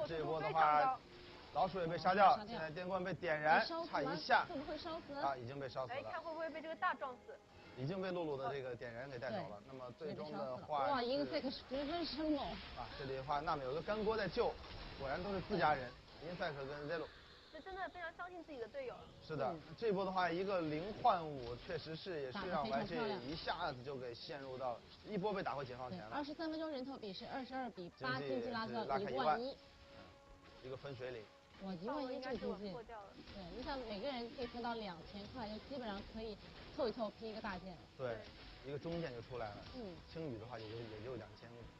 这一波的话，老鼠也被杀掉，现在电棍被点燃，差一下，会不会烧死？啊，已经被烧死了。哎，看会不会被这个大撞死？已经被露露的这个点燃给带走了。那么最终的话，哇，EPHK十分生猛啊！这里的话，那么有个干锅在救，果然都是自家人，EPHK跟 Zelo。这真的非常相信自己的队友。是的，这一波的话，一个0换5，确实是也是让 YG 一下子就给陷入到一波被打回解放前了。23分钟人头比是22比8，经济拉到1万1，一个分水岭。哇，1万1这个经济，破掉了。对，你想每个人可以分到2000块，就基本上可以凑一凑批一个大件了。对，一个中件就出来了。青旅的话也就2000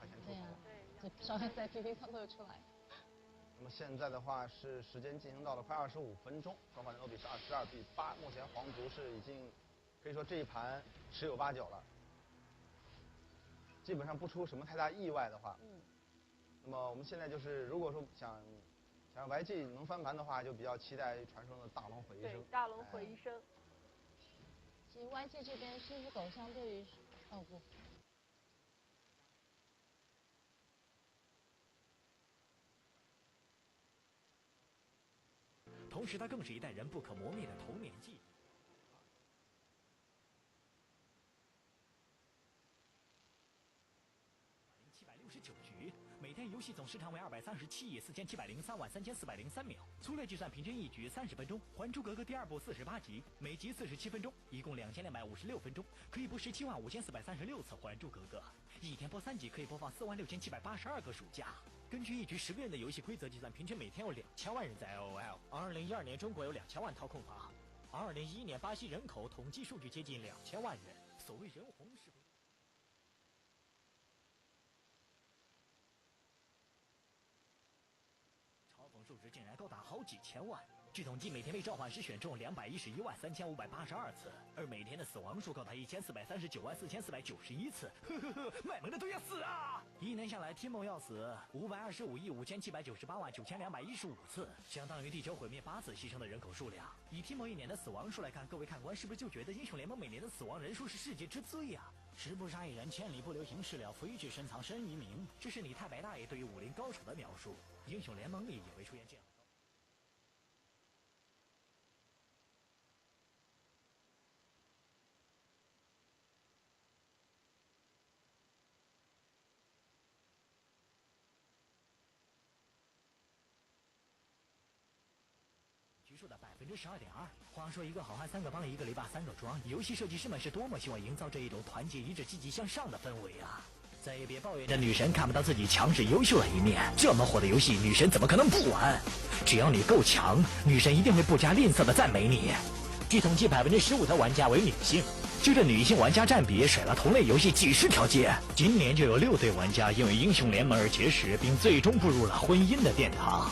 块钱出头。对呀，对，就稍微再拼拼凑凑就出来。那么现在的话是时间进行到了快25分钟，双方人头比是22比8，目前皇族是已经可以说这一盘10有89了，基本上不出什么太大意外的话，那么我们现在就是如果说想让 YG 能翻盘的话，就比较期待传说中的大龙回一生。对，大龙回一生。其实 YG 这边狮子狗相对于，哦不。同时，它更是一代人不可磨灭的童年记忆。769局，每天游戏总时长为237亿4703万3403秒，粗略计算，平均一局30分钟。《还珠格格》第2部48集，每集47分钟，一共2256分钟，可以播17万5436次《还珠格格》，一天播3集，可以播放4万6782个暑假。根据一局10个人的游戏规则计算，平均每天有2000万人在 LOL。2012年中国有2000万操控法，2011年巴西人口统计数据接近2000万人。所谓人红是非。嘲讽数值竟然高达好几千万。据统计，每天被召唤师选中211万3582次，而每天的死亡数高达1439万4491次。呵呵呵，卖萌的都要死啊！一年下来，天梦要死525亿5798万9215次，相当于地球毁灭8次牺牲的人口数量。以天梦一年的死亡数来看，各位看官是不是就觉得英雄联盟每年的死亡人数是世界之最啊？十不杀一人，千里不留行，事了非去深藏身于民。这是你太白大爷对于武林高手的描述。英雄联盟里也会出现这样。局数的12.2%。话说一个好汉3个帮，一个篱笆3个桩，游戏设计师们是多么希望营造这一种团结一致、积极向上的氛围啊！再也别抱怨着女神看不到自己强势优秀的一面，这么火的游戏，女神怎么可能不玩？只要你够强，女神一定会不加吝啬的赞美你。据统计，15%的玩家为女性，就这女性玩家占比甩了同类游戏几十条街。今年就有6对玩家因为英雄联盟而结识，并最终步入了婚姻的殿堂。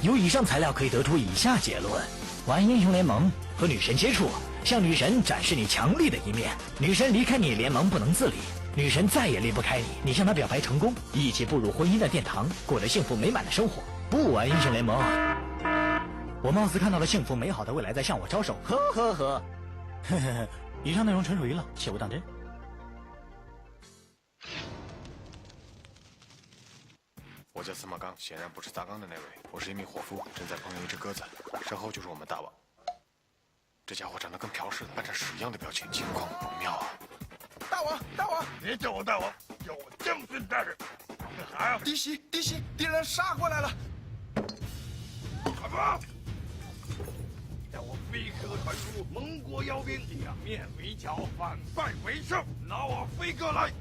由以上材料可以得出以下结论：玩英雄联盟和女神接触，向女神展示你强力的一面，女神离开你联盟不能自理，女神再也离不开你，你向她表白成功，一起步入婚姻的殿堂，过着幸福美满的生活。不玩英雄联盟，我貌似看到了幸福美好的未来在向我招手，呵呵呵。呵呵呵，以上内容纯属娱乐，切勿当真。我叫司马刚，显然不是砸缸的那位。我是一名伙夫，正在烹饪一只鸽子，身后就是我们大王。这家伙长得跟朴似的，扮成屎一样的表情，情况不妙啊！大王，大王，别叫我大王，叫我将军大人。干啥呀？敌袭，敌人杀过来了！什么？叫我飞鸽传书，蒙国妖兵，两面围剿，反败为胜，拿我飞鸽来！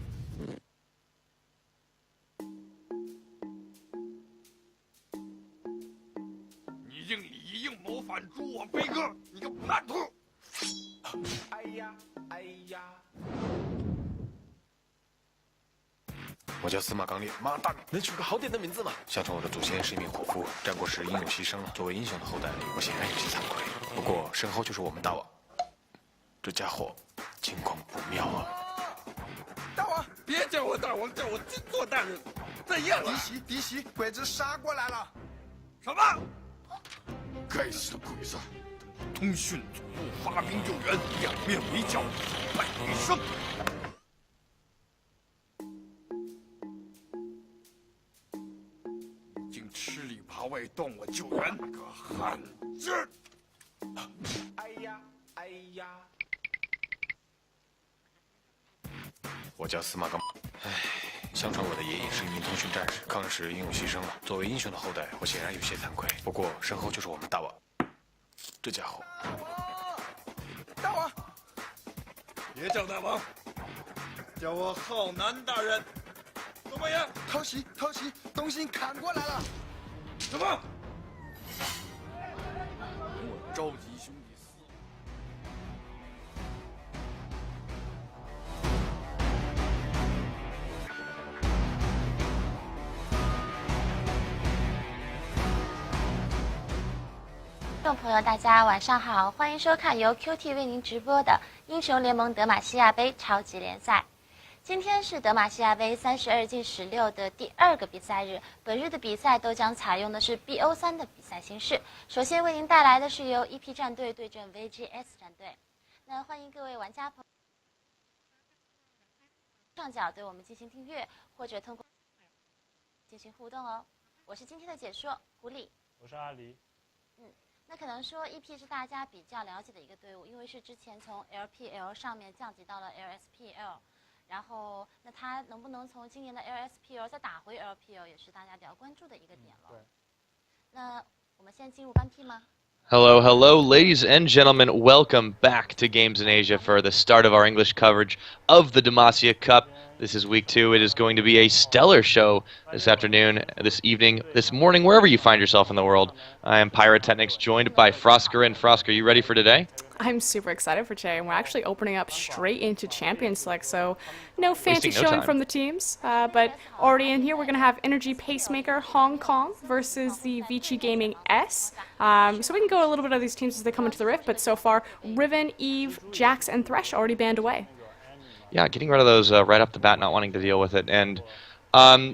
你竟以应谋反诛我飞鸽，你个叛徒！哎呀，哎呀！我叫司马刚烈，马大，能取个好点的名字吗？相传我的祖先是一名伙夫，战国时英勇牺牲了。作为英雄的后代，我显然有些惭愧。不过身后就是我们大王，这家伙情况不妙啊！大王，别叫我大王，叫我金座大人。怎样了？敌袭，鬼子杀过来了！什么？该死的鬼子！通讯总部发兵救援，两面围剿，败为胜。已经吃吃里扒外，动我救援，个汉子！哎呀，哎呀！我叫司马刚。唉，相传我的爷爷是一名通讯战士，抗日时英勇牺牲了。作为英雄的后代，我显然有些惭愧。不过身后就是我们大王，这家伙。大王，别叫大王，叫我浩南大人。怎么样？偷袭，偷袭，东兴砍过来了！什么？等我召集兄弟4。观众朋友，大家晚上好，欢迎收看由 QT 为您直播的英雄联盟德玛西亚杯超级联赛。今天是德玛西亚杯32进16的第2个比赛日，本日的比赛都将采用的是 BO3 的比赛形式。首先为您带来的是由 EP 战队对阵 VG.S 战队。那欢迎各位玩家朋友上角对我们进行订阅，或者通过进行互动哦。我是今天的解说狐狸，我是阿狸。那可能说 EP 是大家比较了解的一个队伍，因为是之前从 LPL 上面降级到了 LSPL， 然后那他能不能从今年的 LSPL 再打回 LPL， 也是大家比较关注的一个点了。那我们先进入班 P 吗？ Hello, hello, ladies and gentlemen. Welcome back to Games in Asia for the start of our English coverage of the Demacia Cup. This is week 2. It is going to be a stellar show this afternoon, this evening, this morning, wherever you find yourself in the world. I am Pyrotechnics, joined by Frosker. And Frosker, you ready for today? I'm super excited for today, and we're actually opening up straight into Champion Select, so no fancy showing from the teams, but already in here we're going to have Energy Pacemaker Hong Kong versus the VG.S. So we can go a little bit of these teams as they come into the Rift, but so far Riven, Eve, Jax, and Thresh already banned away. Yeah, getting rid of those right off the bat, not wanting to deal with it, and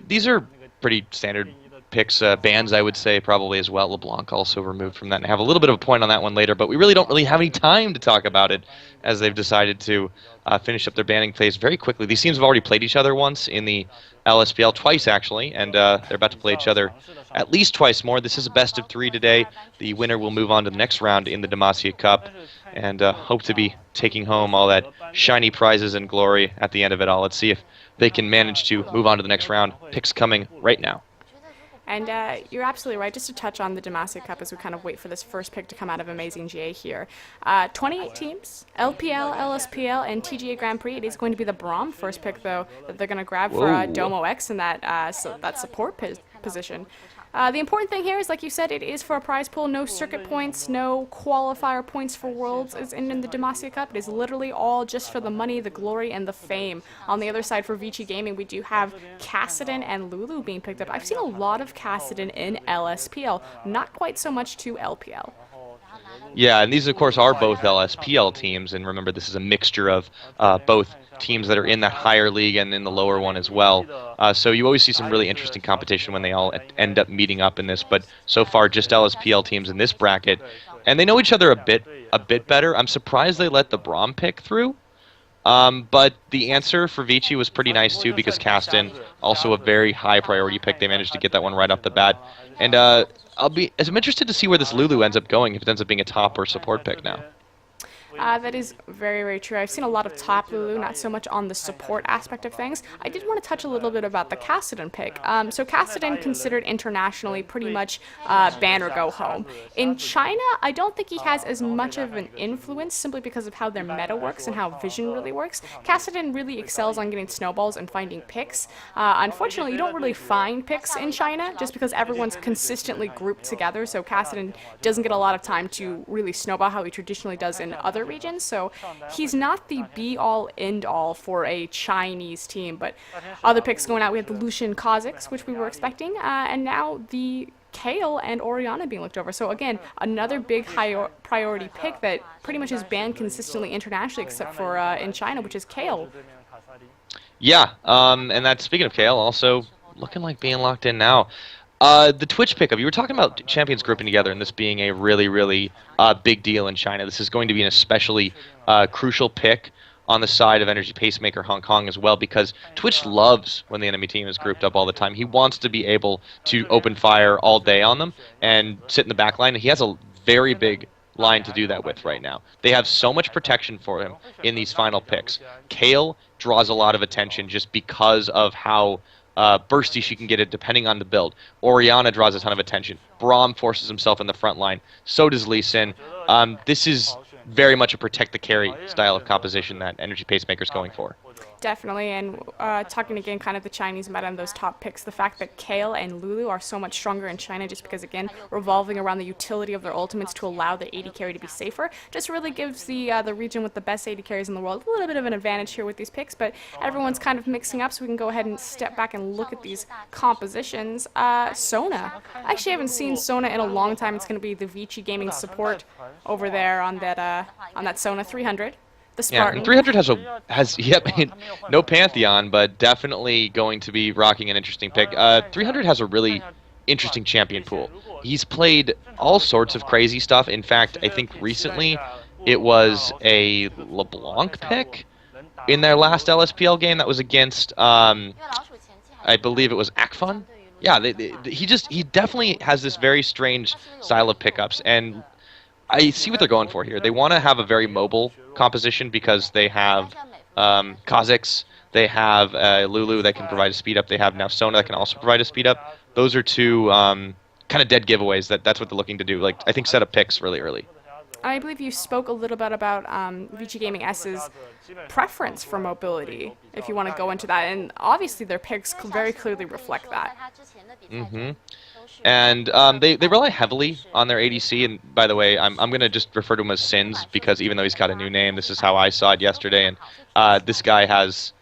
these are pretty standard picks, bans I would say probably as well. LeBlanc also removed from that, and have a little bit of a point on that one later, but we really don't have any time to talk about it as they've decided to finish up their banning phase very quickly. These teams have already played each other once in the LSPL, twice actually, and they're about to play each other at least twice more. This is a best of 3 today. The winner will move on to the next round in the Demacia Cup, and hope to be taking home all that shiny prizes and glory at the end of it all. Let's see if they can manage to move on to the next round. Picks coming right now. And you're absolutely right. Just to touch on the Demacia Cup as we kind of wait for this first pick to come out of Amazing GA here. 28 teams, LPL, LSPL, and TGA Grand Prix. It is going to be the Braum first pick, though, that they're going to grab for Domo X in that, that support position. The important thing here is, like you said, it is for a prize pool. No circuit points, no qualifier points for Worlds is in the Demacia Cup. It is literally all just for the money, the glory, and the fame. On the other side for VG Gaming, we do have Kassadin and Lulu being picked up. I've seen a lot of Kassadin in LSPL, not quite so much to LPL. Yeah, and these, of course, are both LSPL teams, and remember, this is a mixture of both teams that are in that higher league and in the lower one as well. So you always see some really interesting competition when they all end up meeting up in this, but so far just LSPL teams in this bracket, and they know each other a bit better. I'm surprised they let the Braum pick through, but the answer for Vici was pretty nice too, because Kassadin, also a very high priority pick. They managed to get that one right off the bat, and I'm interested to see where this Lulu ends up going, if it ends up being a top or support pick now. That is very, very true. I've seen a lot of top Lulu, not so much on the support aspect of things. I did want to touch a little bit about the Kassadin pick. So Kassadin considered internationally pretty much ban or go home. In China, I don't think he has as much of an influence simply because of how their meta works and how Vision really works. Kassadin really excels on getting snowballs and finding picks. Unfortunately, you don't really find picks in China just because everyone's consistently grouped together, so Kassadin doesn't get a lot of time to really snowball how he traditionally does in other regions, so he's not the be-all, end-all for a Chinese team. But other picks going out, we have the Lucian Kha'Zix, which we were expecting, and now the Kale and Orianna being looked over. So again, another big high priority pick that pretty much is banned consistently internationally, except for in China, which is Kale. Yeah, and that, speaking of Kale, also looking like being locked in now. The Twitch pickup, you were talking about champions grouping together and this being a really, really big deal in China. This is going to be an especially crucial pick on the side of Energy Pacemaker Hong Kong as well, because Twitch loves when the enemy team is grouped up all the time. He wants to be able to open fire all day on them and sit in the back line. He has a very big line to do that with right now. They have so much protection for him in these final picks. Kale draws a lot of attention just because of how bursty she can get it depending on the build. Orianna draws a ton of attention. Braum forces himself in the front line. So does Lee Sin. This is very much a protect the carry style of composition that Energy Pacemaker's going for. Definitely, and talking again kind of the Chinese meta and those top picks, the fact that Kale and Lulu are so much stronger in China just because, again, revolving around the utility of their ultimates to allow the AD carry to be safer, just really gives the region with the best AD carries in the world a little bit of an advantage here with these picks, but everyone's kind of mixing up, so we can go ahead and step back and look at these compositions. Sona. I actually haven't seen Sona in a long time. It's going to be the VG Gaming support over there on that Sona 300. The Spartan. Yeah, and 300 has no Pantheon, but definitely going to be rocking an interesting pick. 300 has a really interesting champion pool. He's played all sorts of crazy stuff. In fact, I think recently it was a LeBlanc pick in their last LSPL game that was against, I believe it was Akfun. Yeah, he definitely has this very strange style of pickups, and I see what they're going for here. They want to have a very mobile composition because they have Kha'Zix, they have Lulu that can provide a speed up, they have now Sona that can also provide a speed up. Those are two kind of dead giveaways. That's what they're looking to do. Like, I think set up picks really early. I believe you spoke a little bit about VG Gaming S's preference for mobility, if you want to go into that, and obviously their picks very clearly reflect that. And they rely heavily on their ADC, and by the way, I'm going to just refer to him as Sins, because even though he's got a new name, this is how I saw it yesterday, and this guy has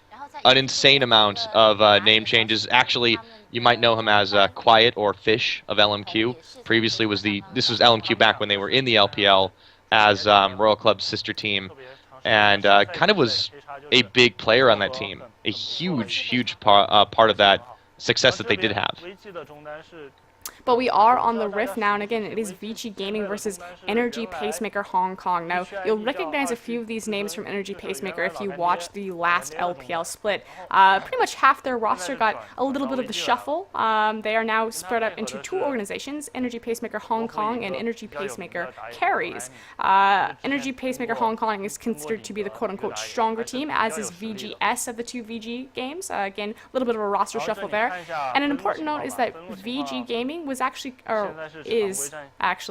an insane amount of name changes. Actually, you might know him as Quiet or Fish of LMQ. Previously this was LMQ back when they were in the LPL as Royal Club's sister team, and kind of was a big player on that team. A huge part of that success that they did have. But we are on the Rift now, and again, it is VG Gaming versus Energy Pacemaker Hong Kong. Now, you'll recognize a few of these names from Energy Pacemaker if you watched the last LPL split. Pretty much half their roster got a little bit of the shuffle. They are now spread up into two organizations, Energy Pacemaker Hong Kong and Energy Pacemaker Carries. Energy Pacemaker Hong Kong is considered to be the quote-unquote stronger team, as is VG.S of the two VG games. Again, a little bit of a roster shuffle there. And an important note is that VG Gaming is actually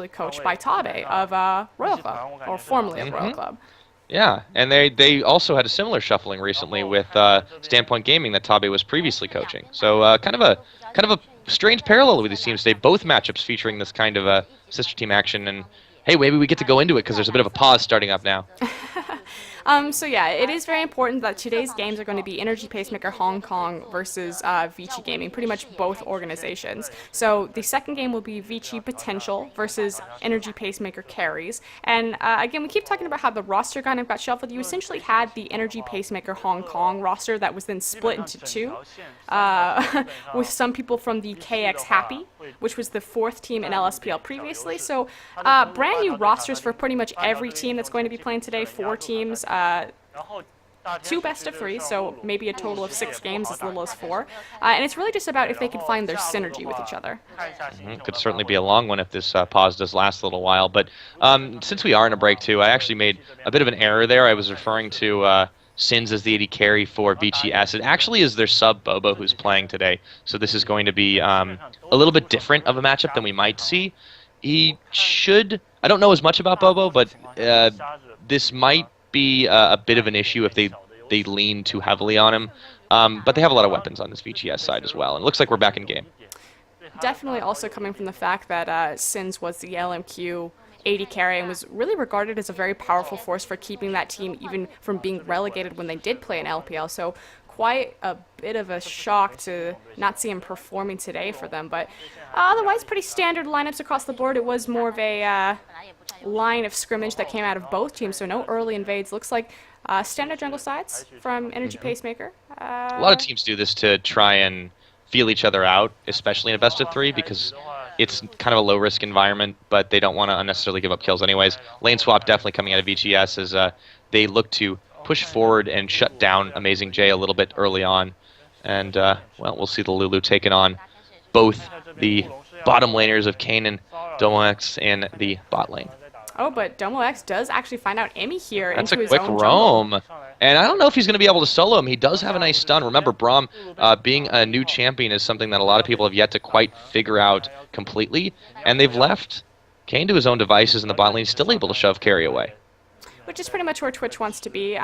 coached by Tabe of Royal Club, or formerly of Royal Club. Yeah, and they also had a similar shuffling recently with Standpoint Gaming that Tabe was previously coaching. So kind of a strange parallel with these teams today. Both matchups featuring this kind of sister team action, and hey, maybe we get to go into it because there's a bit of a pause starting up now. So yeah, it is very important that today's games are going to be Energy Pacemaker Hong Kong versus VG Gaming, pretty much both organizations. So the second game will be VG Potential versus Energy Pacemaker Carries. And again, we keep talking about how the roster kind of got shuffled. You essentially had the Energy Pacemaker Hong Kong roster that was then split into two, with some people from the KX Happy, which was the fourth team in LSPL previously. So brand new rosters for pretty much every team that's going to be playing today, 4 teams. 2 best of 3, so maybe a total of 6 games, as little as 4. And it's really just about if they can find their synergy with each other. Could certainly be a long one if this pause does last a little while. But since we are in a break too, I actually made a bit of an error there. I was referring to Sins as the AD carry for VG.S. It actually is their sub Bobo who's playing today. So this is going to be a little bit different of a matchup than we might see. He should... I don't know as much about Bobo, but this might be a bit of an issue if they lean too heavily on him. But they have a lot of weapons on this VGS side as well, and it looks like we're back in game. Definitely also coming from the fact that Sins was the LMQ AD carry and was really regarded as a very powerful force for keeping that team even from being relegated when they did play in LPL. So quite a bit of a shock to not see him performing today for them. But otherwise, pretty standard lineups across the board. It was more of a line of scrimmage that came out of both teams, so no early invades. Looks like standard jungle sides from Energy Pacemaker. A lot of teams do this to try and feel each other out, especially in a best of 3, because it's kind of a low-risk environment, but they don't want to unnecessarily give up kills anyways. Lane swap definitely coming out of VGS as they look to push forward and shut down Amazing J a little bit early on. And, well, we'll see the Lulu taking on both the bottom laners of Kane and Demacia in the bot lane. Oh, but Demacia does actually find out Emmy here That's into a his quick own roam. jungle. And I don't know if he's going to be able to solo him. He does have a nice stun. Remember, Braum being a new champion is something that a lot of people have yet to quite figure out completely. And they've left Kane to his own devices in the bot lane, still able to shove carry away. Which is pretty much where Twitch wants to be.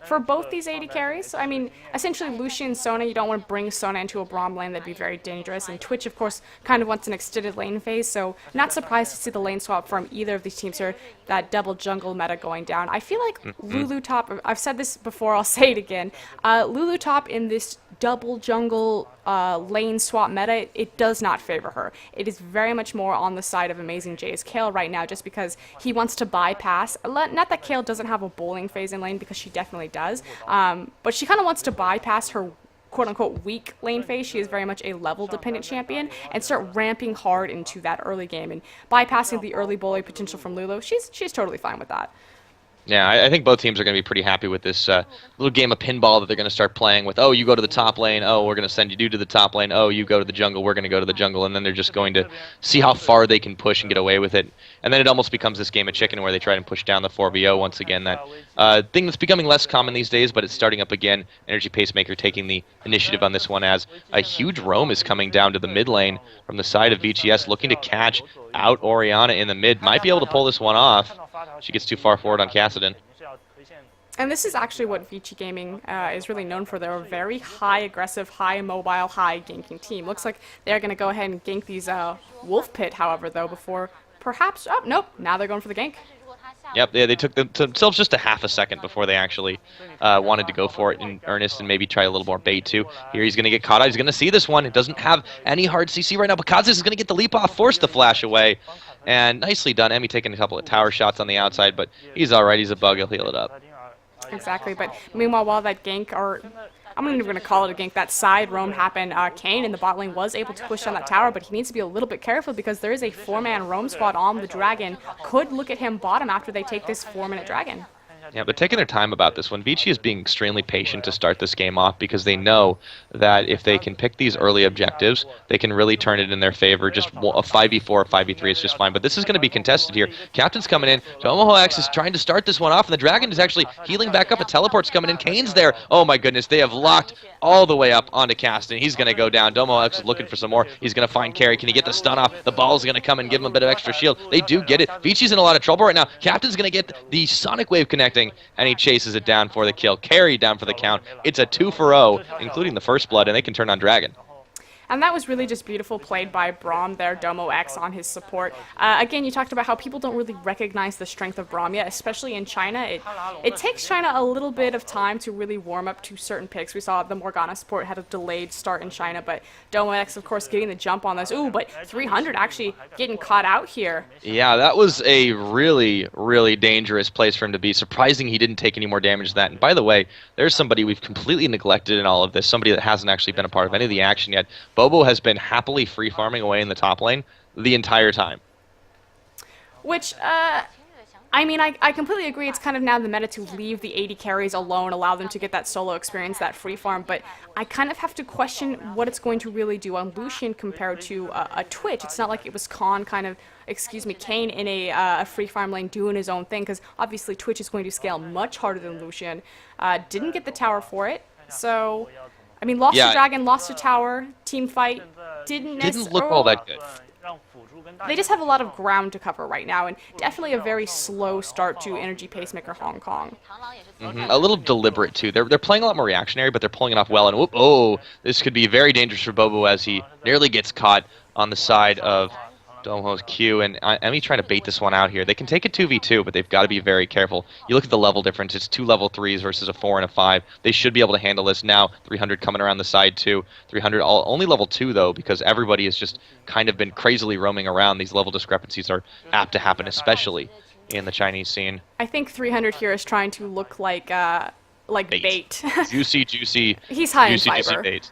For both these AD carries, I mean, essentially Lucian and Sona, you don't want to bring Sona into a Braum lane, that'd be very dangerous. And Twitch, of course, kind of wants an extended lane phase, so not surprised to see the lane swap from either of these teams here, that double jungle meta going down. I feel like Lulu top, I've said this before, I'll say it again, Lulu top in this double jungle lane swap meta, it does not favor her. It is very much more on the side of Amazing J's Kale right now, just because he wants to bypass, not that Kale doesn't have a bowling phase in lane, because she definitely does, but she kind of wants to bypass her quote-unquote weak lane phase. She is very much a level-dependent champion, and start ramping hard into that early game, and bypassing the early bowling potential from Lulu. She's totally fine with that. Yeah, I think both teams are going to be pretty happy with this little game of pinball that they're going to start playing with. Oh, you go to the top lane. Oh, we're going to send you to the top lane. Oh, you go to the jungle. We're going to go to the jungle. And then they're just going to see how far they can push and get away with it. And then it almost becomes this game of chicken where they try and push down the 4v0 once again. That thing that's becoming less common these days, but it's starting up again. Energy Pacemaker taking the initiative on this one as a huge roam is coming down to the mid lane from the side of VG.S, looking to catch out Orianna in the mid. Might be able to pull this one off. She gets too far forward on Kassadin. And this is actually what VG Gaming is really known for. They're a very high aggressive, high mobile, high ganking team. Looks like they're going to go ahead and gank these Wolf Pit, however, though, before perhaps... Oh, nope. Now they're going for the gank. Yep, yeah, they took themselves just a half a second before they actually wanted to go for it in earnest and maybe try a little more bait, too. Here he's going to get caught out. He's going to see this one. It doesn't have any hard CC right now, but Kazis is going to get the leap off, force the flash away. And nicely done. Emmy taking a couple of tower shots on the outside, but he's all right. He's a bug. He'll heal it up. Exactly, but meanwhile, while that gank, or I'm not even going to call it a gank, that side roam happened, Kane in the bot lane was able to push down that tower, but he needs to be a little bit careful because there is a 4-man roam squad on the dragon. Could look at him bottom after they take this 4-minute dragon. Yeah, but taking their time about this one. Vici is being extremely patient to start this game off because they know that if they can pick these early objectives, they can really turn it in their favor. Just a 5v4 or 5v3 is just fine. But this is going to be contested here. Captain's coming in. Tomoho is trying to start this one off, and the Dragon is actually healing back up. A teleport's coming in. Kane's there. Oh my goodness, they have locked all the way up onto Kassadin. He's going to go down. Domo X is looking for some more. He's going to find carry. Can he get the stun off? The ball's going to come and give him a bit of extra shield. They do get it. Vici's in a lot of trouble right now. Captain's going to get the Sonic Wave connecting, and he chases it down for the kill. Carry down for the count. It's a 2-for-0, including the first blood, and they can turn on Dragon. And that was really just beautiful played by Braum there, Domo X on his support. Again, you talked about how people don't really recognize the strength of Braum yet, especially in China. It takes China a little bit of time to really warm up to certain picks. We saw the Morgana support had a delayed start in China, but Domo X, of course, getting the jump on this. Ooh, but 300 actually getting caught out here. Yeah, that was a really, really dangerous place for him to be. Surprising he didn't take any more damage than that. And by the way, there's somebody we've completely neglected in all of this, somebody that hasn't actually been a part of any of the action yet. Bobo has been happily free farming away in the top lane the entire time. Which, I mean, I completely agree. It's kind of now the meta to leave the AD carries alone, allow them to get that solo experience, that free farm, but I kind of have to question what it's going to really do on Lucian compared to a Twitch. It's not like it was Kane in a free farm lane doing his own thing, because obviously Twitch is going to scale much harder than Lucian. Didn't get the tower for it, so... I mean, lost to Dragon, lost to Tower, team fight, didn't look all that good. They just have a lot of ground to cover right now, and definitely a very slow start to Energy Pacemaker Hong Kong. A little deliberate, too. They're playing a lot more reactionary, but they're pulling it off well. And whoop, oh, this could be very dangerous for Bobo as he nearly gets caught on the side of Domo's Q, and Emmy trying to bait this one out here. They can take a 2v2, but they've got to be very careful. You look at the level difference. It's 2 level 3s versus a 4 and a 5. They should be able to handle this now. 300 coming around the side, too. 300 only level 2, though, because everybody has just kind of been crazily roaming around. These level discrepancies are apt to happen, especially in the Chinese scene. I think 300 here is trying to look like bait. Juicy. He's high in fiber. Juicy bait.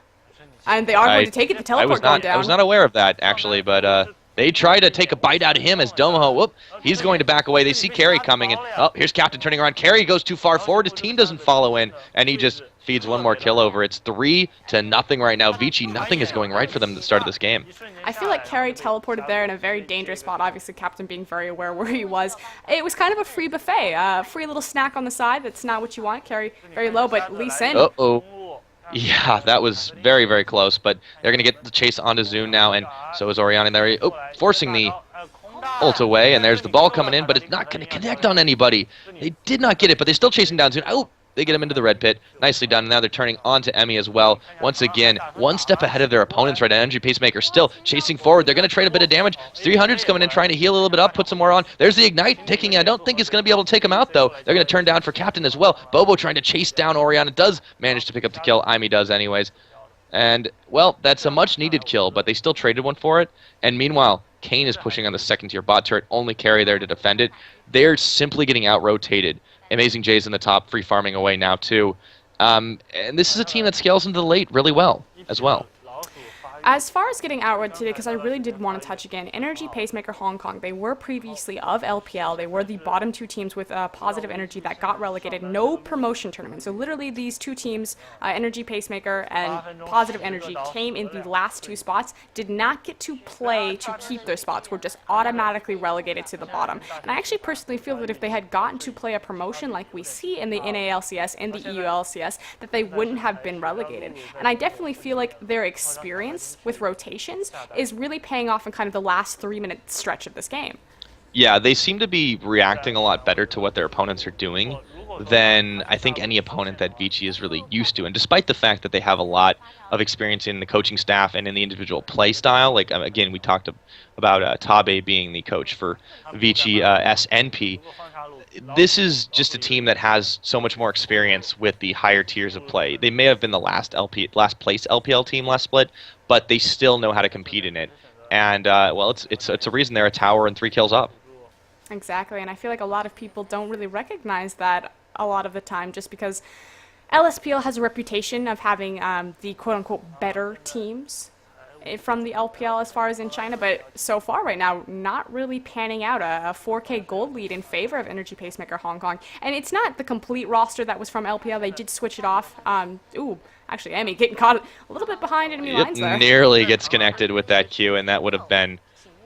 And they are going to take it. The teleport going down. I was not aware of that, actually, but... They try to take a bite out of him as Domo, whoop, he's going to back away. They see Carey coming, and oh, here's Captain turning around. Carey goes too far forward. His team doesn't follow in, and he just feeds one more kill over. It's 3-0 right now. Vici, nothing is going right for them at the start of this game. I feel like Carey teleported there in a very dangerous spot, obviously Captain being very aware where he was. It was kind of a free buffet, free little snack on the side. That's not what you want. Carey very low, but Lee Sin. Uh-oh. Yeah, that was very, very close, but they're going to get the chase onto Zune now, and so is Oriana there. Oh, forcing the ult away, and there's the ball coming in, but it's not going to connect on anybody. They did not get it, but they're still chasing down Zune. Oh, they get him into the red pit. Nicely done. Now they're turning on to Emmy as well. Once again, one step ahead of their opponents right now. Energy Pacemaker still chasing forward. They're going to trade a bit of damage. 300's coming in, trying to heal a little bit up, put some more on. There's the Ignite ticking. I don't think it's going to be able to take him out, though. They're going to turn down for Captain as well. Bobo trying to chase down Oriana. Does manage to pick up the kill. Aimi does anyways. And, well, that's a much-needed kill, but they still traded one for it. And meanwhile, Kane is pushing on the second-tier bot turret. Only Carey there to defend it. They're simply getting out-rotated. Amazing J's in the top, free farming away now too. And this is a team that scales into the late really well as well. As far as getting outward today, because I really did want to touch again, Energy Pacemaker Hong Kong, they were previously of LPL. They were the bottom two teams with positive energy that got relegated. No promotion tournament. So literally these two teams, Energy Pacemaker and Positive Energy, came in the last two spots, did not get to play to keep their spots, were just automatically relegated to the bottom. And I actually personally feel that if they had gotten to play a promotion like we see in the NALCS and the EULCS, that they wouldn't have been relegated. And I definitely feel like their experience with rotations is really paying off in kind of the last 3-minute stretch of this game. Yeah, they seem to be reacting a lot better to what their opponents are doing than I think any opponent that Vici is really used to. And despite the fact that they have a lot of experience in the coaching staff and in the individual play style, like again, we talked about Tabe being the coach for VG.S NP. This is just a team that has so much more experience with the higher tiers of play. They may have been the last place LPL team last split, but they still know how to compete in it. And well, it's a reason they're a tower and 3 kills up. Exactly, and I feel like a lot of people don't really recognize that a lot of the time, just because LSPL has a reputation of having the quote-unquote better teams from the LPL as far as in China, but so far right now, not really panning out. A 4K gold lead in favor of Energy Pacemaker Hong Kong. And it's not the complete roster that was from LPL. They did switch it off. Ooh, actually, Emmy getting caught a little bit behind enemy lines there. Nearly gets connected with that Q, and that would have been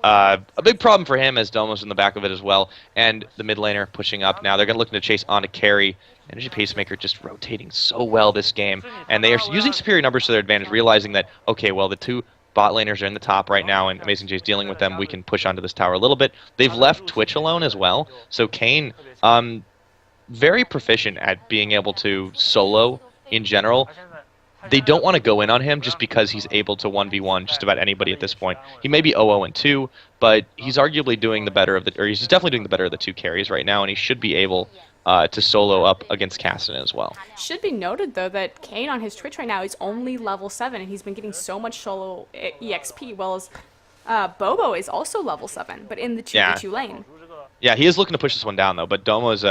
a big problem for him, as Domo's in the back of it as well. And the mid laner pushing up now. They're going to look to chase onto Carey. Energy Pacemaker just rotating so well this game. And they are using superior numbers to their advantage, realizing that, okay, well, the two bot laners are in the top right now, and Amazing J's dealing with them. We can push onto this tower a little bit. They've left Twitch alone as well. So Kane, very proficient at being able to solo in general. They don't want to go in on him just because he's able to 1v1 just about anybody at this point. He may be 0-0-2, but he's arguably doing the better of the, or he's definitely doing the better of the 2 carries right now, and he should be able to solo up against Cassidy as well. Should be noted, though, that Kane on his Twitch right now is only level 7, and he's been getting so much solo EXP, while as Bobo is also level 7, but in the 2v2 lane. Yeah, he is looking to push this one down, though, but Domo is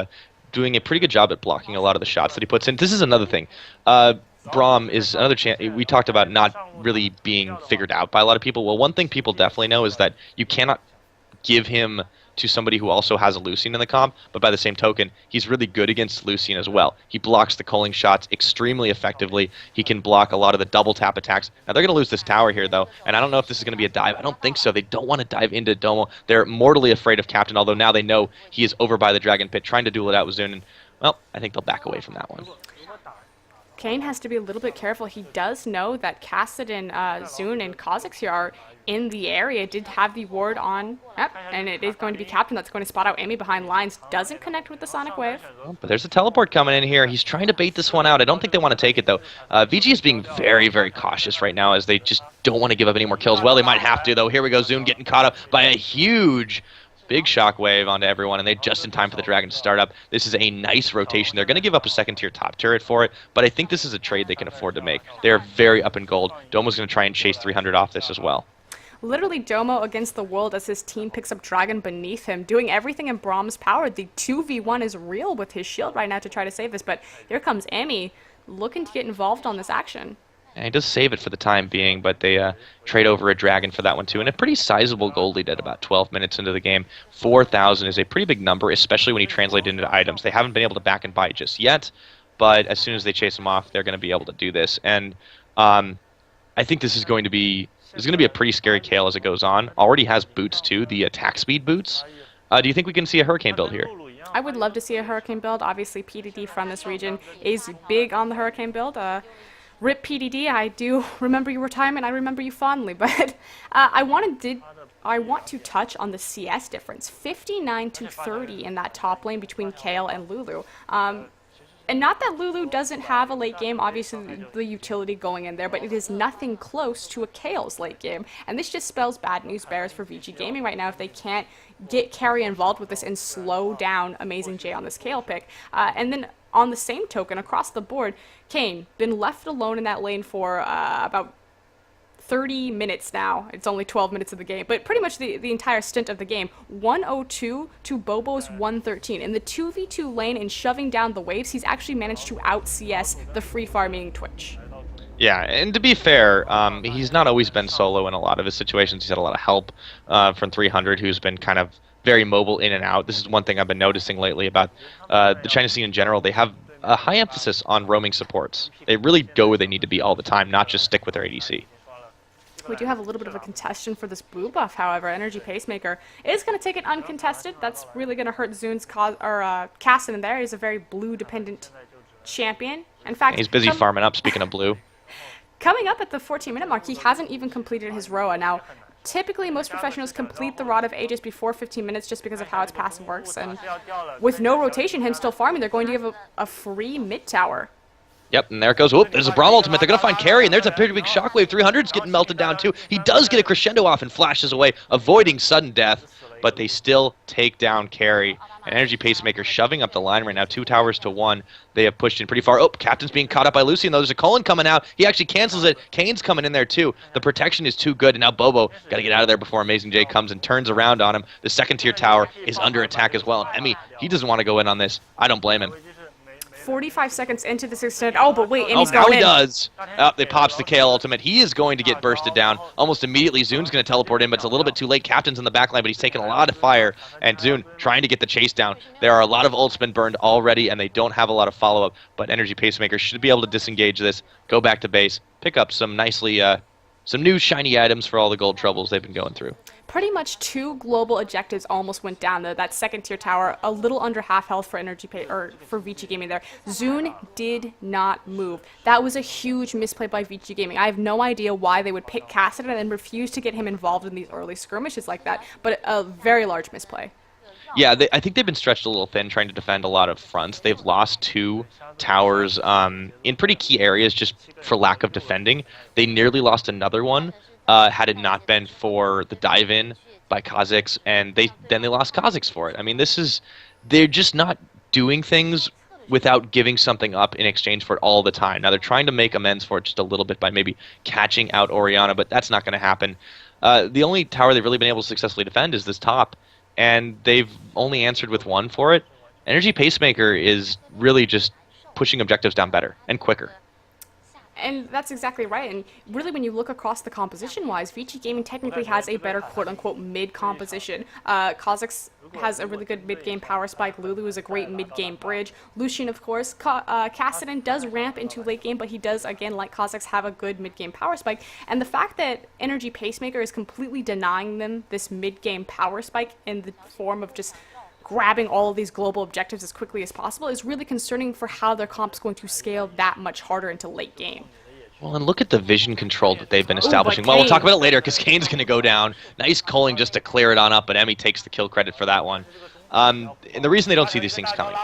doing a pretty good job at blocking a lot of the shots that he puts in. This is another thing. Braum is another chance. We talked about not really being figured out by a lot of people. Well, one thing people definitely know is that you cannot give him to somebody who also has a Lucian in the comp, but by the same token, he's really good against Lucian as well. He blocks the culling shots extremely effectively. He can block a lot of the double tap attacks. Now, they're going to lose this tower here, though, and I don't know if this is going to be a dive. I don't think so. They don't want to dive into Domo. They're mortally afraid of Captain, although now they know he is over by the Dragon Pit, trying to duel it out with Zune, and, well, I think they'll back away from that one. Kane has to be a little bit careful. He does know that Kassadin, Zune, and Kha'Zix here are in the area. Did have the ward on, and it is going to be Captain that's going to spot out Amy behind lines. Doesn't connect with the Sonic Wave. But there's a teleport coming in here. He's trying to bait this one out. I don't think they want to take it, though. VG is being very, very cautious right now as they just don't want to give up any more kills. Well, they might have to, though. Here we go. Zune getting caught up by a huge big shockwave onto everyone, and they just in time for the Dragon to start up. This is a nice rotation. They're going to give up a second-tier top turret for it, but I think this is a trade they can afford to make. They are very up in gold. Domo's going to try and chase 300 off this as well. Literally Domo against the world as his team picks up Dragon beneath him, doing everything in Braum's power. The 2v1 is real with his shield right now to try to save this, but here comes Amy looking to get involved on this action. And he does save it for the time being, but they trade over a dragon for that one too. And a pretty sizable gold lead at about 12 minutes into the game. 4,000 is a pretty big number, especially when you translate it into items. They haven't been able to back and buy just yet, but as soon as they chase them off, they're going to be able to do this. And I think this is going to be a pretty scary Kale as it goes on. Already has boots too, the attack speed boots. Do you think we can see a Hurricane build here? I would love to see a Hurricane build. Obviously, PDD from this region is big on the Hurricane build. Rip PDD, I do remember your retirement. I remember you fondly, but I want to touch on the CS difference. 59 to 30 in that top lane between Kale and Lulu. And not that Lulu doesn't have a late game, obviously the utility going in there, but it is nothing close to a Kale's late game. And this just spells bad news bears for VG Gaming right now if they can't get carry involved with this and slow down Amazing J on this Kale pick. And then on the same token, across the board, Kane, been left alone in that lane for about 30 minutes now. It's only 12 minutes of the game, but pretty much the entire stint of the game. 102 to Bobo's 113. In the 2v2 lane and shoving down the waves, he's actually managed to out-CS the free farming Twitch. Yeah, and to be fair, he's not always been solo in a lot of his situations. He's had a lot of help from 300, who's been kind of very mobile in and out. This is one thing I've been noticing lately about the China scene in general. They have a high emphasis on roaming supports. They really go where they need to be all the time, not just stick with their ADC. We do have a little bit of a contestation for this blue buff, however. Energy Pacemaker is going to take it uncontested. That's really going to hurt Zoon's Cassin in there. He's a very blue-dependent champion. In fact, he's busy farming up, speaking of blue. Coming up at the 14-minute mark, he hasn't even completed his Roa. Now, typically, most professionals complete the Rod of Ages before 15 minutes just because of how its passive works. And with no rotation, him still farming, they're going to give a free mid tower. Yep, and there it goes. Whoop, there's a Braum ultimate. They're going to find Carry, and there's a pretty big shockwave. 300's getting melted down, too. He does get a crescendo off and flashes away, avoiding sudden death, but they still take down Carry. And Energy Pacemaker shoving up the line right now, 2 towers to 1. They have pushed in pretty far. Oh, Captain's being caught up by Lucian, though. There's a Cullen coming out. He actually cancels it. Kane's coming in there, too. The protection is too good, and now Bobo got to get out of there before Amazing J comes and turns around on him. The second-tier tower is under attack as well, and Emmy, he doesn't want to go in on this. I don't blame him. 45 seconds into this extended. Oh, but wait, Emmy's going in. He does. They pops the Kale ultimate. He is going to get bursted down almost immediately. Zoon's going to teleport in, but it's a little bit too late. Captain's in the backline, but he's taking a lot of fire, and Zoon trying to get the chase down. There are a lot of ults been burned already, and they don't have a lot of follow-up, but Energy Pacemaker should be able to disengage this, go back to base, pick up some nicely, some new shiny items for all the gold troubles they've been going through. Pretty much 2 global objectives almost went down though. That second-tier tower, a little under half health for for VG Gaming there. Zoon did not move. That was a huge misplay by VG Gaming. I have no idea why they would pick Cassidy and then refuse to get him involved in these early skirmishes like that, but a very large misplay. Yeah, I think they've been stretched a little thin trying to defend a lot of fronts. They've lost 2 towers in pretty key areas just for lack of defending. They nearly lost another one. Had it not been for the dive-in by Kha'Zix, and then they lost Kha'Zix for it. I mean, they're just not doing things without giving something up in exchange for it all the time. Now, they're trying to make amends for it just a little bit by maybe catching out Orianna, but that's not going to happen. The only tower they've really been able to successfully defend is this top, and they've only answered with 1 for it. Energy Pacemaker is really just pushing objectives down better and quicker. And that's exactly right. And really, when you look across the composition-wise, VG Gaming technically has a better quote-unquote mid-composition. Kha'Zix has a really good mid-game power spike. Lulu is a great mid-game bridge. Lucian, of course. Cassidy does ramp into late game, but he does, again, like Kha'Zix, have a good mid-game power spike. And the fact that Energy Pacemaker is completely denying them this mid-game power spike in the form of just grabbing all of these global objectives as quickly as possible is really concerning for how their comp's going to scale that much harder into late game. Well, and look at the vision control that they've been establishing. Well, we'll talk about it later because Kane's going to go down. Nice culling just to clear it on up, but Emmy takes the kill credit for that one. And the reason they don't see these things coming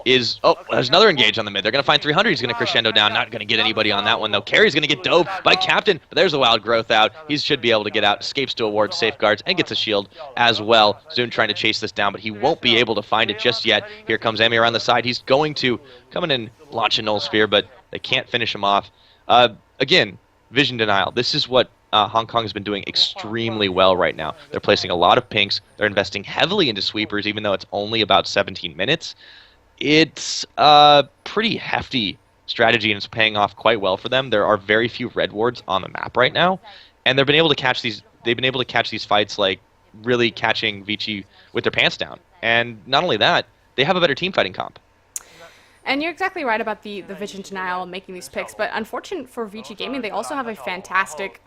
is, oh, there's another engage on the mid. They're going to find 300. He's going to crescendo down. Not going to get anybody on that one, though. Carry's going to get dove by Captain, but there's a wild growth out. He should be able to get out, escapes to a ward, safeguards, and gets a shield as well. Zoon trying to chase this down, but he won't be able to find it just yet. Here comes Emmy around the side. He's going to come in and launch a null sphere, but they can't finish him off. Again, vision denial. This is what Hong Kong has been doing extremely well right now. They're placing a lot of pinks. They're investing heavily into sweepers, even though it's only about 17 minutes. It's a pretty hefty strategy, and it's paying off quite well for them. There are very few red wards on the map right now, and they've been able to catch these. They've been able to catch these fights, like really catching Vici with their pants down. And not only that, they have a better team fighting comp. And you're exactly right about the vision denial and making these picks, but unfortunate for VG Gaming, they also have a fantastic,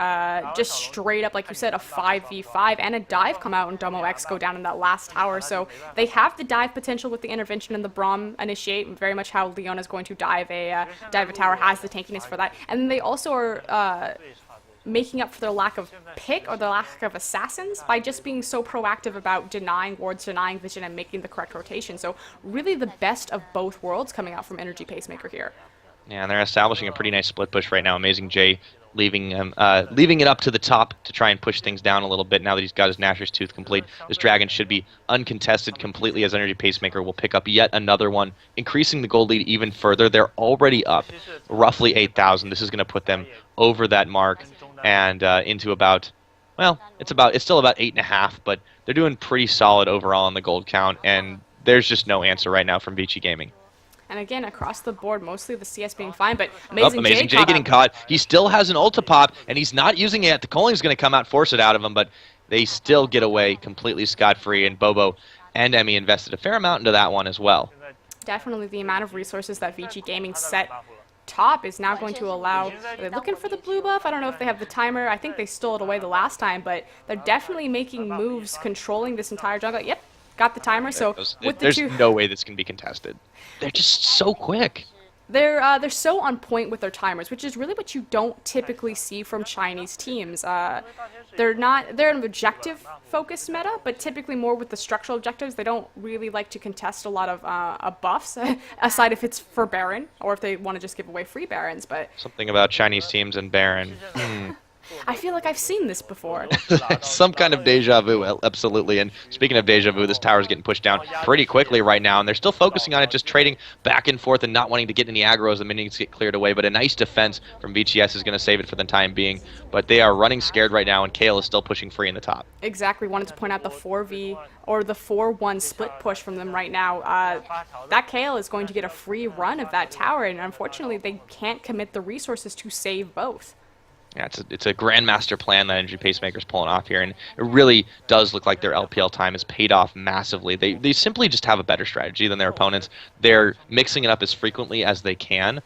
just straight up, like you said, a 5v5 and a dive come out and Domo X go down in that last tower. So they have the dive potential with the intervention and the Braum initiate, very much how Leona's going to dive a tower, has the tankiness for that. And then they also are making up for their lack of pick or their lack of assassins by just being so proactive about denying wards, denying vision, and making the correct rotation. So really the best of both worlds coming out from Energy Pacemaker here. Yeah, and they're establishing a pretty nice split push right now. Amazing J leaving it up to the top to try and push things down a little bit now that he's got his Gnasher's Tooth complete. This Dragon should be uncontested completely, as Energy Pacemaker will pick up yet another one, increasing the gold lead even further. They're already up roughly 8,000. This is going to put them over that mark and into about, well, it's still about 8.5, but they're doing pretty solid overall on the gold count, and there's just no answer right now from VG Gaming. And again, across the board, mostly the CS being fine, but Amazing J getting caught. He still has an ult to pop, and he's not using it. The Colling's going to come out, force it out of him, but they still get away completely scot-free, and Bobo and Emmy invested a fair amount into that one as well. Definitely the amount of resources that VG Gaming set top is now going to allow, are they looking for the blue buff? I don't know if they have the timer. I think they stole it away the last time, but they're definitely making moves, controlling this entire jungle. Yep, got the timer. So with there's no way this can be contested. They're just so quick. They're so on point with their timers, which is really what you don't typically see from Chinese teams. They're an objective-focused meta, but typically more with the structural objectives. They don't really like to contest a lot of buffs, aside if it's for Baron, or if they want to just give away free Barons. But something about Chinese teams and Baron. I feel like I've seen this before. Some kind of deja vu, absolutely. And speaking of deja vu, this tower's getting pushed down pretty quickly right now, and they're still focusing on it, just trading back and forth and not wanting to get any aggro as the minions get cleared away. But a nice defense from VG.S is going to save it for the time being. But they are running scared right now, and Kale is still pushing free in the top. Exactly. Wanted to point out the 4v or the 4-1 split push from them right now. That Kale is going to get a free run of that tower, and unfortunately they can't commit the resources to save both. Yeah, it's a grandmaster plan that Energy Pacemaker's pulling off here, and it really does look like their LPL time has paid off massively. They simply just have a better strategy than their opponents. They're mixing it up as frequently as they can,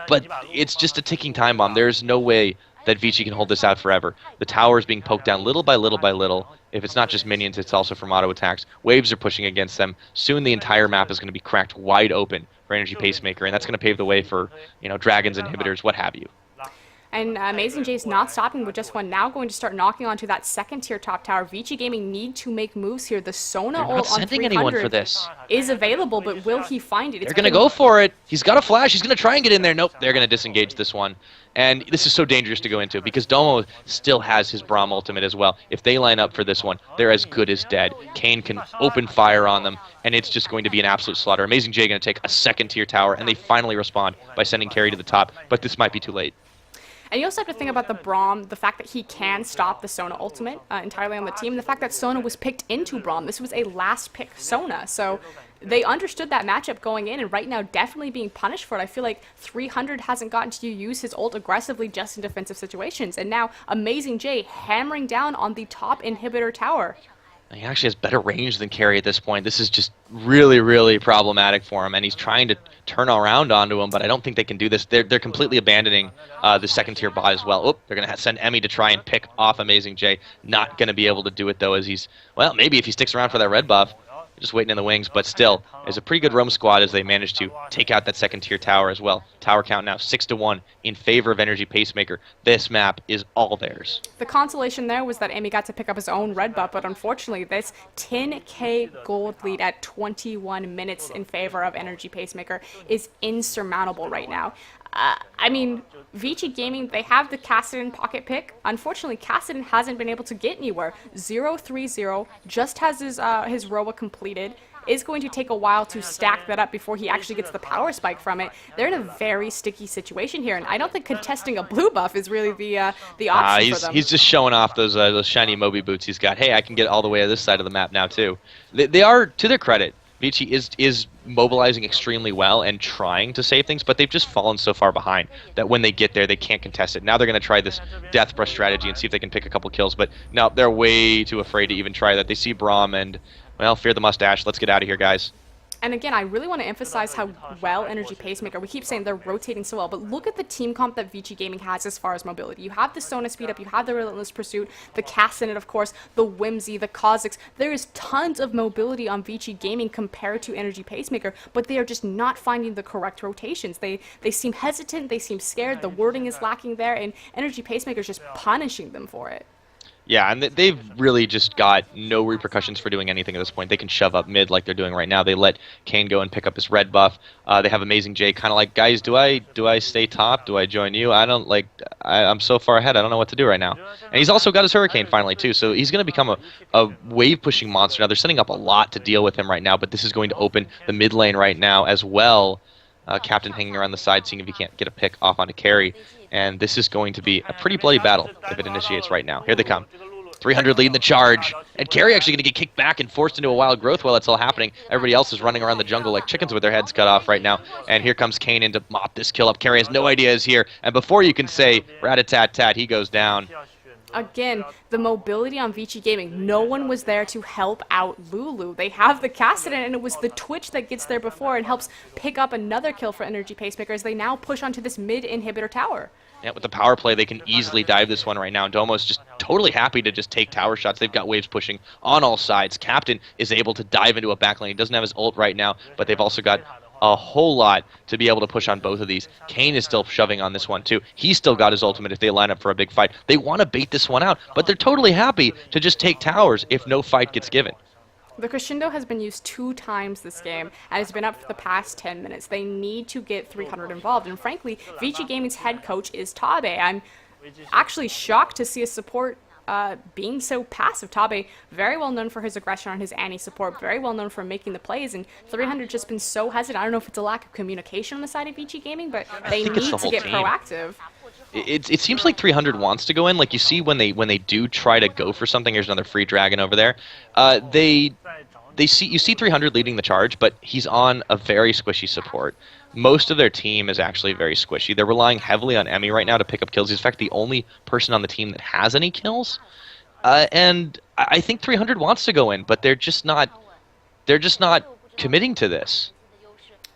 but it's just a ticking time bomb. There's no way that Vici can hold this out forever. The tower is being poked down little by little by little. If it's not just minions, it's also from auto attacks. Waves are pushing against them. Soon the entire map is going to be cracked wide open for Energy Pacemaker, and that's going to pave the way for, you know, dragons, inhibitors, what have you. And Amazing J's not stopping with just one, now going to start knocking onto that second-tier top tower. VG Gaming need to make moves here. The Sona ult on 300 anyone for this. Is available, but will he find it? They're going to go for it. He's got a flash. He's going to try and get in there. Nope, they're going to disengage this one. And this is so dangerous to go into because Domo still has his Braum ultimate as well. If they line up for this one, they're as good as dead. Kane can open fire on them, and it's just going to be an absolute slaughter. Amazing J going to take a second-tier tower, and they finally respond by sending Carry to the top, but this might be too late. And you also have to think about the Braum, the fact that he can stop the Sona ultimate entirely on the team, and the fact that Sona was picked into Braum. This was a last-pick Sona, so they understood that matchup going in, and right now definitely being punished for it. I feel like 300 hasn't gotten to use his ult aggressively just in defensive situations, and now Amazing J hammering down on the top inhibitor tower. He actually has better range than Carry at this point. This is just really, really problematic for him, and he's trying to turn around onto him, but I don't think they can do this. They're completely abandoning the second-tier bot as well. Oop, they're going to send Emmy to try and pick off Amazing J. Not going to be able to do it, though, as he's, well, maybe if he sticks around for that red buff. Just waiting in the wings, but still, there's a pretty good roam squad as they manage to take out that second-tier tower as well. Tower count now 6-1 in favor of Energy Pacemaker. This map is all theirs. The consolation there was that Amy got to pick up his own red buff, but unfortunately, this 10k gold lead at 21 minutes in favor of Energy Pacemaker is insurmountable right now. I mean, VG Gaming, they have the Kassadin pocket pick. Unfortunately, Kassadin hasn't been able to get anywhere. 0-3-0, just has his Roa completed. Is going to take a while to stack that up before he actually gets the power spike from it. They're in a very sticky situation here, and I don't think contesting a blue buff is really the option for them. He's just showing off those shiny Moby boots he's got. Hey, I can get all the way to this side of the map now, too. They are, to their credit, Vici is mobilizing extremely well and trying to save things, but they've just fallen so far behind that when they get there, they can't contest it. Now they're going to try this Death Brush strategy and see if they can pick a couple kills, but no, they're way too afraid to even try that. They see Braum and, well, fear the mustache. Let's get out of here, guys. And again, I really want to emphasize how well Energy Pacemaker, we keep saying they're rotating so well, but look at the team comp that VG Gaming has as far as mobility. You have the Sona Speed Up, you have the Relentless Pursuit, the Castanet, of course, the Whimsy, the Kha'Zix. There is tons of mobility on VG Gaming compared to Energy Pacemaker, but they are just not finding the correct rotations. They seem hesitant, they seem scared, the wording is lacking there, and Energy Pacemaker is just punishing them for it. Yeah, and they've really just got no repercussions for doing anything at this point. They can shove up mid like they're doing right now. They let Kane go and pick up his red buff. They have Amazing J, kind of like, guys, do I stay top? Do I join you? I'm so far ahead. I don't know what to do right now. And he's also got his Hurricane finally too, so he's going to become a wave pushing monster. Now they're setting up a lot to deal with him right now, but this is going to open the mid lane right now as well. Captain hanging around the side, seeing if he can't get a pick off onto carry. And this is going to be a pretty bloody battle if it initiates right now. Here they come. 300 leading the charge. And carry actually going to get kicked back and forced into a wild growth while that's all happening. Everybody else is running around the jungle like chickens with their heads cut off right now. And here comes Kane in to mop this kill up. Carry has no idea he's here. And before you can say rat-a-tat-tat, he goes down. Again, the mobility on VG Gaming, no one was there to help out Lulu. They have the Castanet, and it was the Twitch that gets there before and helps pick up another kill for Energy Pacemaker as they now push onto this mid-inhibitor tower. Yeah, with the power play, they can easily dive this one right now. Domo's just totally happy to just take tower shots. They've got waves pushing on all sides. Captain is able to dive into a back lane. He doesn't have his ult right now, but they've also got a whole lot to be able to push on both of these. Kane is still shoving on this one too. He's still got his ultimate if they line up for a big fight. They want to bait this one out, but they're totally happy to just take towers if no fight gets given. The Crescendo has been used 2 times this game, and it's been up for the past 10 minutes. They need to get 300 involved, and frankly, VG Gaming's head coach is Tabe. I'm actually shocked to see a support being so passive. Tabe, very well known for his aggression on his Annie support, very well known for making the plays, and 300 just been so hesitant. I don't know if it's a lack of communication on the side of VG Gaming, but they need to get proactive. It seems like 300 wants to go in. Like you see when they do try to go for something. Here's another free dragon over there. You see 300 leading the charge, but he's on a very squishy support. Most of their team is actually very squishy. They're relying heavily on Emmy right now to pick up kills. He's in fact the only person on the team that has any kills. And I think 300 wants to go in, but they're just not committing to this.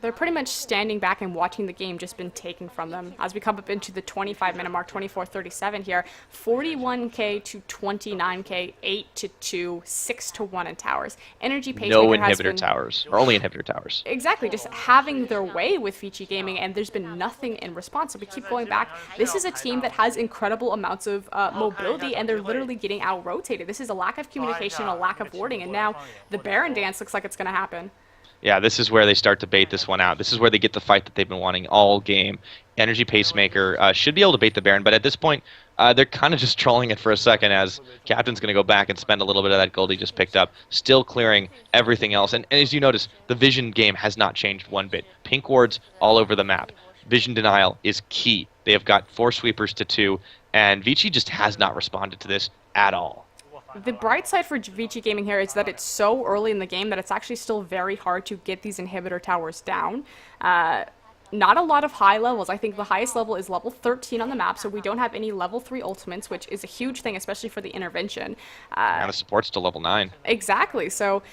They're pretty much standing back and watching the game just been taken from them. As we come up into the 25-minute mark, 24:37 here, 41k to 29k, 8-2, 6-1 in towers. Energy Pacemaker no has inhibitor been, towers, or only inhibitor towers. Exactly, just having their way with VG Gaming, and there's been nothing in response. So we keep going back. This is a team that has incredible amounts of mobility, and they're literally getting out-rotated. This is a lack of communication, a lack of wording, and now the Baron dance looks like it's going to happen. Yeah, this is where they start to bait this one out. This is where they get the fight that they've been wanting all game. Energy Pacemaker should be able to bait the Baron, but at this point, they're kind of just trolling it for a second as Captain's going to go back and spend a little bit of that gold he just picked up, still clearing everything else. And as you notice, the Vision game has not changed one bit. Pink wards all over the map. Vision denial is key. They have got 4 sweepers to 2, and Vici just has not responded to this at all. The bright side for VG Gaming here is that it's so early in the game that it's actually still very hard to get these inhibitor towers down. Not a lot of high levels. I think the highest level is level 13 on the map, so we don't have any level 3 ultimates, which is a huge thing, especially for the intervention. And the support's to level 9. Exactly, so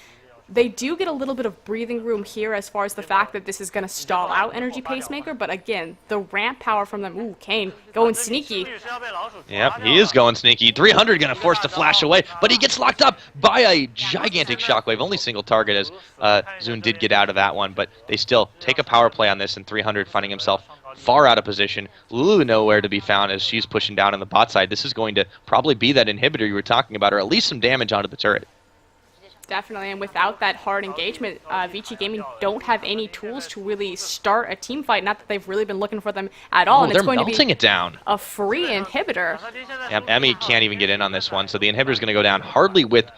they do get a little bit of breathing room here as far as the fact that this is going to stall out Energy Pacemaker, but again, the ramp power from them, ooh, Kane going sneaky. Yep, he is going sneaky. 300 going to force to flash away, but he gets locked up by a gigantic shockwave. Only single target as Zune did get out of that one, but they still take a power play on this, and 300 finding himself far out of position. Lulu nowhere to be found as she's pushing down on the bot side. This is going to probably be that inhibitor you were talking about, or at least some damage onto the turret. Definitely, and without that hard engagement, VG Gaming don't have any tools to really start a team fight. Not that they've really been looking for them at all. And it's going to be it down. A free inhibitor. Yep, Emmy can't even get in on this one, so the inhibitor's going to go down hardly with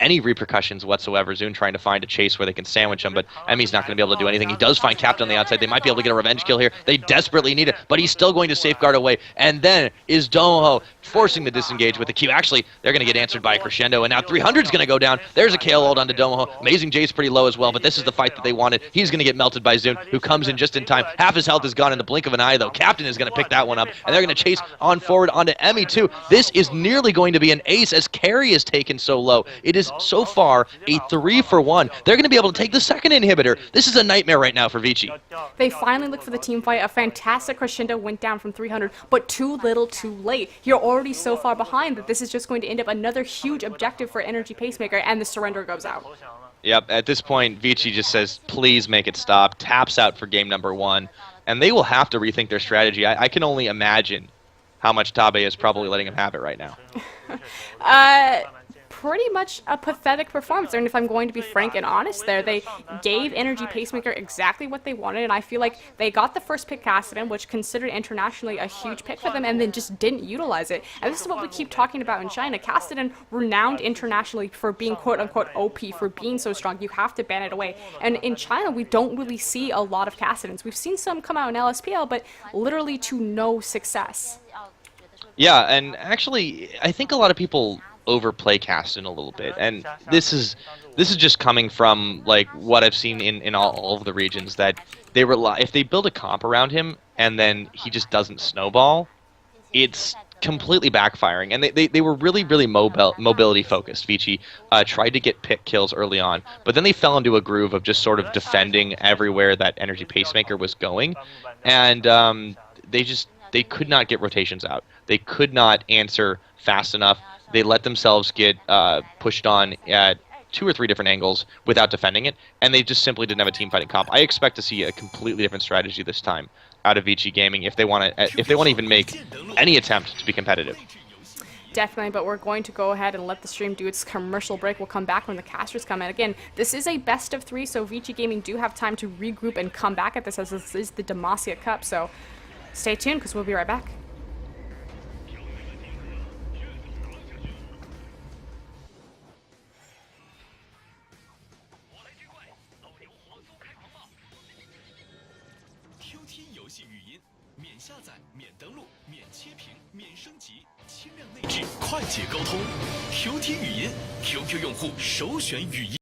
any repercussions whatsoever. Zune trying to find a chase where they can sandwich him, but Emmy's not going to be able to do anything. He does find Captain on the outside. They might be able to get a revenge kill here. They desperately need it, but he's still going to safeguard away. And then is Domo forcing the disengage with the Q. Actually, they're going to get answered by a Crescendo, and now 300's going to go down. There's There's a KO ult onto Domo. Amazing Jace pretty low as well, but this is the fight that they wanted. He's going to get melted by Zune, who comes in just in time. Half his health is gone in the blink of an eye, though. Captain is going to pick that one up, and they're going to chase on forward onto Emmy, too. This is nearly going to be an ace as Carry is taken so low. It is so far a 3-for-1. They're going to be able to take the second inhibitor. This is a nightmare right now for Vici. They finally look for the team fight. A fantastic crescendo went down from 300, but too little too late. You're already so far behind that this is just going to end up another huge objective for Energy Pacemaker, and the surrender goes out. Yep, at this point, Vici just says, please make it stop, taps out for game number 1, and they will have to rethink their strategy. I can only imagine how much Tabe is probably letting him have it right now. Pretty much a pathetic performance, and if I'm going to be frank and honest there, they gave Energy Pacemaker exactly what they wanted, and I feel like they got the first pick Kassadin, which considered internationally a huge pick for them, and then just didn't utilize it. And this is what we keep talking about in China. Kassadin, renowned internationally for being quote-unquote OP, for being so strong, you have to ban it away. And in China, we don't really see a lot of Kassadins. We've seen some come out in LSPL, but literally to no success. Yeah, and actually, I think a lot of people overplay Kassadin a little bit, and this is just coming from like what I've seen in all of the regions, that they rely, if they build a comp around him and then he just doesn't snowball, it's completely backfiring. And they were really mobility focused. Vici tried to get pick kills early on, but then they fell into a groove of just sort of defending everywhere that Energy Pacemaker was going, and they could not get rotations out. They could not answer fast enough. They let themselves get pushed on at 2 or 3 different angles without defending it, and they just simply didn't have a team fighting comp. I expect to see a completely different strategy this time out of Vici Gaming if they want to even make any attempt to be competitive. Definitely, but we're going to go ahead and let the stream do its commercial break. We'll come back when the casters come in. Again, this is a best of 3, so Vici Gaming do have time to regroup and come back at this, as this is the Demacia Cup, so stay tuned because we'll be right back.快捷沟通 ，QT 语音 ，QQ 用户首选语音。